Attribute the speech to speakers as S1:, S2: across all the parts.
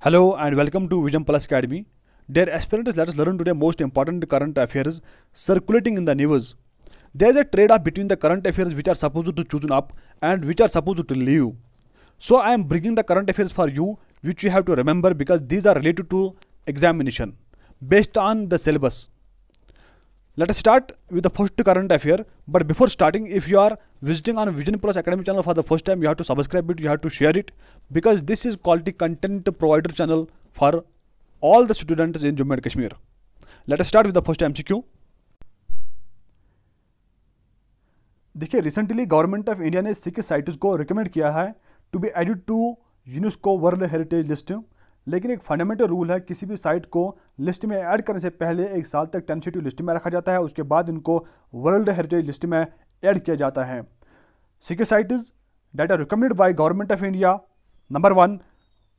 S1: Hello and welcome to Vision Plus Academy. Dear aspirants, let us learn today most important current affairs circulating in the news. There is a trade-off between the current affairs which are supposed to choose up and which are supposed to leave. So I am bringing the current affairs for you which you have to remember because these are related to examination based on the syllabus. Let us start with the first current affair. But before starting, if you are visiting on Vision Plus Academy channel for the first time, you have to subscribe it, you have to share it, because this is quality content provider channel for all the students in Jammu and Kashmir. Let us start with the first MCQ. देखिए, recently government of India ने Sikh sites को recommend किया है to be added to UNESCO world heritage list. लेकिन एक fundamental rule है, किसी भी साइट को लिस्ट में ऐड करने से पहले एक साल तक टेंटेटिव लिस्ट में रखा जाता है, उसके बाद इनको वर्ल्ड हेरिटेज लिस्ट में ऐड किया जाता है। Six sites that are recommended by government of India, number 1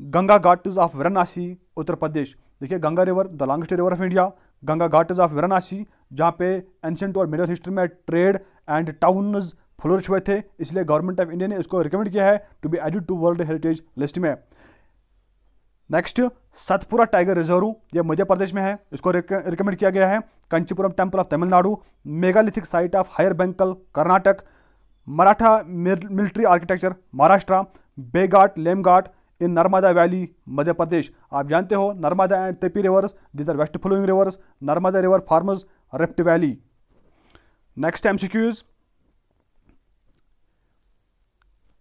S1: Ganga ghats of Varanasi Uttar Pradesh. देखिए, Ganga river the longest river of India, Ganga ghats of Varanasi, जहाँ पे एंशिएंट और मिडिल हिस्ट्री में ट्रेड एंड टाउन्स फ्लोरिश हुए थे, इसलिए गवर्नमेंट ऑफ इंडिया ने इसको रिकमेंड किया है to be added to world heritage list में। नेक्स्ट, सतपुरा टाइगर रिजर्व, ये मध्य प्रदेश में है, इसको रिकमेंड किया गया है। Kanchipuram temple of Tamil Nadu, megalithic site of Hire Benakal Karnataka, Maratha military architecture Maharashtra, बेघाट लेमघाट इन नर्मदा वैली मध्य प्रदेश। आप जानते हो Narmada and Tapi rivers, these are west flowing rivers, Narmada river forms rift valley. Next MCQs,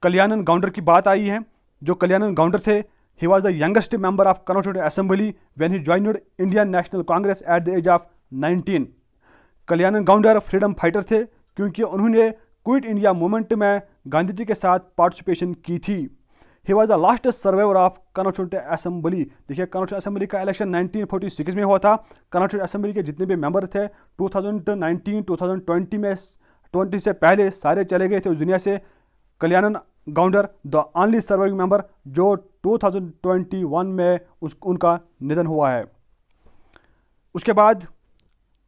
S1: Kalyanan Gounder की बात आई है। जो कल्याणन गाउंडर थे, he was the youngest member of Constituent Assembly when he joined Indian National Congress at the age of 19। Kalyanan Gounder freedom fighter थे क्योंकि उन्होंने quit India movement में गांधी जी के साथ पार्टिसिपेशन की थी। ही was the last survivor of constituent assembly. देखिए, constituent assembly का इलेक्शन 1946 में हुआ था। कॉन्स्टिट्यूंट असेंबली के जितने भी मेंबर थे 2019 2020 में 20 से पहले सारे चले गए थे उस दुनिया से। Kalyanan Gounder the only surviving member जो 2021 में उनका निधन हुआ है। उसके बाद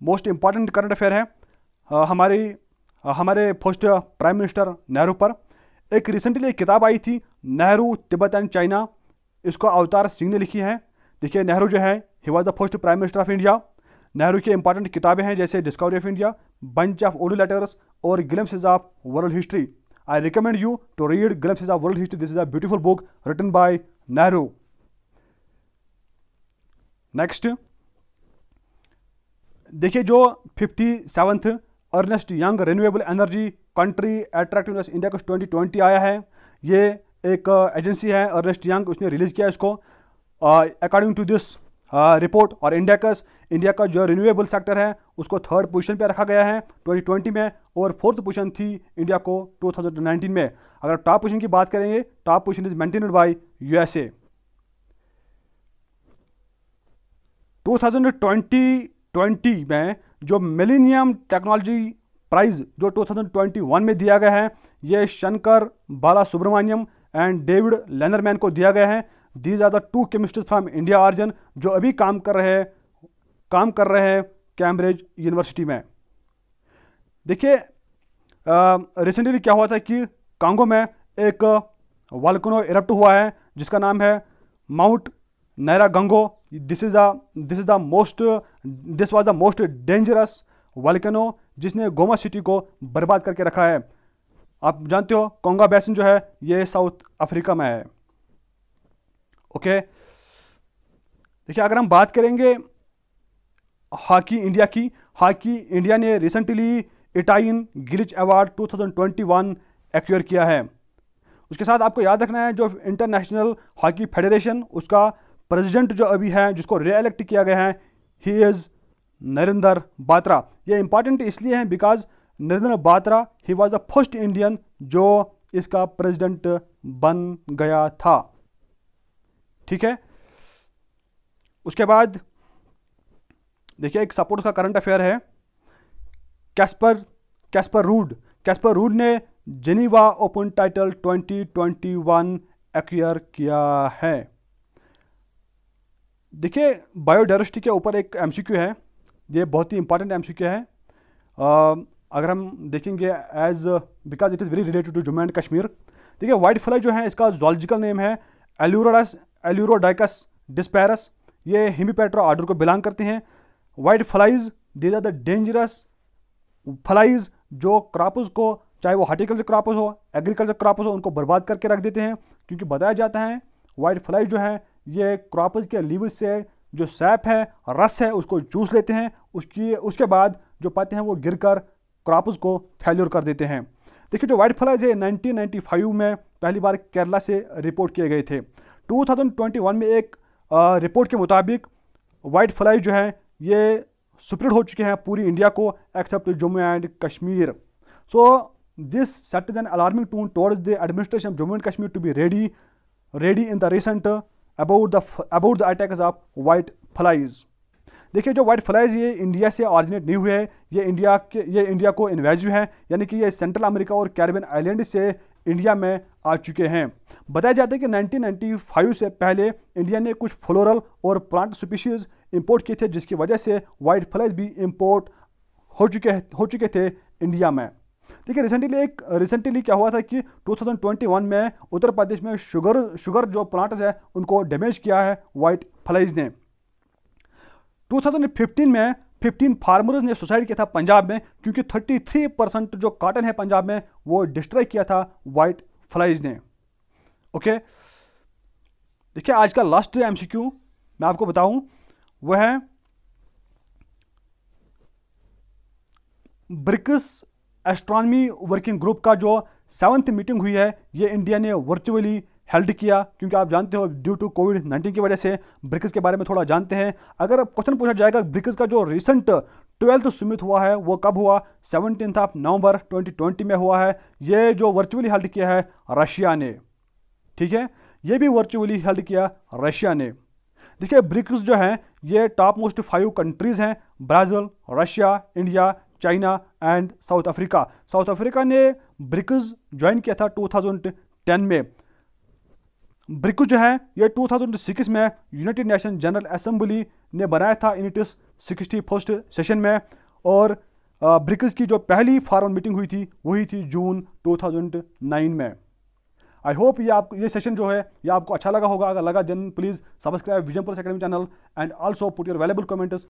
S1: मोस्ट इम्पॉर्टेंट करंट अफेयर है हमारे फर्स्ट प्राइम मिनिस्टर नेहरू पर। एक रिसेंटली एक किताब आई थी, नेहरू तिब्बत एंड चाइना, इसको अवतार सिंह ने लिखी है। देखिए, नेहरू जो है he was the first prime minister of India. Nehru की इंपॉर्टेंट किताबें हैं जैसे Discovery of India, bunch of old letters और glimpses of world history. I recommend you to read Glimpses of World History. This is a beautiful book written by Nehru. Next, देखिए, जो 57th Ernest Young renewable energy country attractiveness index 2020 आया है। ये एक agency है Ernest young, उसने release किया इसको। अकॉर्डिंग टू दिस रिपोर्ट और इंडेक्स, इंडिया का जो रिन्यूएबल सेक्टर है उसको 3rd पोजीशन पे रखा गया है 2020 में, और 4th पोजीशन थी इंडिया को 2019 में। अगर टॉप पोजीशन की बात करेंगे, top position is maintained by USA. 2020 में जो मिलेनियम टेक्नोलॉजी प्राइज जो 2021 में दिया गया है, ये Shankar Balasubramanian and David Klenerman को दिया गया है। These are the 2 chemists from India origin जो अभी काम कर रहे हैं कैम्ब्रिज यूनिवर्सिटी में। देखिए, रिसेंटली क्या हुआ था कि कांगो में एक वॉल्केनो इरप्ट हुआ है जिसका नाम है Mount Nyiragongo. This was the most dangerous volcano जिसने गोमा सिटी को बर्बाद करके रखा है। आप जानते हो कोंगा बेसिन जो है ये साउथ अफ्रीका में है। ओके, देखिए, अगर हम बात करेंगे हॉकी इंडिया की, हॉकी इंडिया ने रिसेंटली इटाइन गिलिच अवार्ड 2021 एक्वायर किया है। उसके साथ आपको याद रखना है जो इंटरनेशनल हॉकी फेडरेशन, उसका प्रेसिडेंट जो अभी है जिसको रीइलेक्ट किया गया है, ही इज नरेंद्र बात्रा। ये इंपॉर्टेंट इसलिए है because Narendra Batra he was the first Indian जो इसका प्रेसिडेंट बन गया था। ठीक है, उसके बाद देखिए, एक सपोर्ट का करंट अफेयर है। कैस्पर रूड ने जेनीवा ओपन टाइटल 2021 एक्वायर किया है। देखिए, बायोडाइवर्सिटी के ऊपर एक एमसीक्यू है, ये बहुत ही इंपॉर्टेंट एमसीक्यू है। अगर हम देखेंगे as because it is very related to Jammu and Kashmir. देखिए, वाइट फ्लाई जो है इसका जूलॉजिकल नेम है एल्यूरोडाइकस डिस्पैरस, ये हेमीपेट्रा ऑर्डर को बिलोंग करते हैं। White flies, these are the dangerous flies जो क्रॉप्स को, चाहे वो हार्टिकल्चर क्रॉप्स हो, एग्रीकल्चर क्रॉप्स हो, उनको बर्बाद करके रख देते हैं। क्योंकि बताया जाता है वाइट फ्लाई जो है ये क्रॉप्स के लीव्स से जो सैप है, रस है, उसको चूस लेते हैं। उसके बाद जो पाते हैं वो गिरकर क्रॉप्स को फेल्योर कर देते हैं। देखिए जो वाइट फ्लाइज है 1995 में पहली बार केरला से रिपोर्ट किए गए थे। 2021 में एक रिपोर्ट के मुताबिक वाइट फ्लाई जो है ये स्प्रेड हो चुके हैं पूरी इंडिया को except Jammu and Kashmir. So this set is an alarming tone towards the administration of Jammu and Kashmir to be ready in the recent about the attacks of white flies. देखिए जो वाइट फ्लाइज ये इंडिया से originate नहीं हुए हैं, ये India को invasive है, यानी कि ये सेंट्रल अमेरिका और कैरिबियन आइलैंड से इंडिया में आ चुके हैं। बताया जाता है कि 1995 से पहले इंडिया ने कुछ फ्लोरल और प्लांट स्पीशीज इंपोर्ट किए थे, जिसकी वजह से वाइट फ्लाइज भी इंपोर्ट हो चुके थे इंडिया में। देखिए रिसेंटली क्या हुआ था कि 2021 में उत्तर प्रदेश में शुगर जो प्लांट्स है उनको डैमेज किया है वाइट फ्लाइज ने। 2015 में 15 फार्मर्स ने सुसाइड किया था पंजाब में, क्योंकि 33% जो कॉटन है पंजाब में वो डिस्ट्रॉय किया था वाइट फ्लाइज ने। ओके, देखिए आज का लास्ट एमसीक्यू मैं आपको बताऊं वह है ब्रिक्स एस्ट्रोनॉमी वर्किंग ग्रुप का जो 7th मीटिंग हुई है ये इंडिया ने वर्चुअली हेल्ड किया, क्योंकि आप जानते हो ड्यू टू कोविड-19 की वजह से ब्रिक्स के बारे में थोड़ा जानते हैं। अगर क्वेश्चन पूछा जाएगा ब्रिक्स का जो रिसेंट 12th समिट हुआ है वो कब हुआ, 17 नवंबर 2020 में हुआ है। ये जो वर्चुअली हेल्ड किया है रशिया ने, ठीक है, ये भी वर्चुअली हेल्ड किया रशिया ने। देखिए ब्रिक्स जो है ये टॉप मोस्ट 5 कंट्रीज हैं, Brazil, Russia, India, China and south Africa. South Africa ने ब्रिक्स ज्वाइन किया था 2010 में। ब्रिक्स जो है ये 2006 में यूनाइटेड नेशन जनरल असेंबली ने बनाया था इन इट्स 61st सेशन में, और ब्रिक्स की जो पहली फॉर्मल मीटिंग हुई थी वही थी जून 2009 में। आई होप ये सेशन जो है ये आपको अच्छा लगा होगा। अगर लगा then please subscribe vision plus academy channel and also put your valuable comments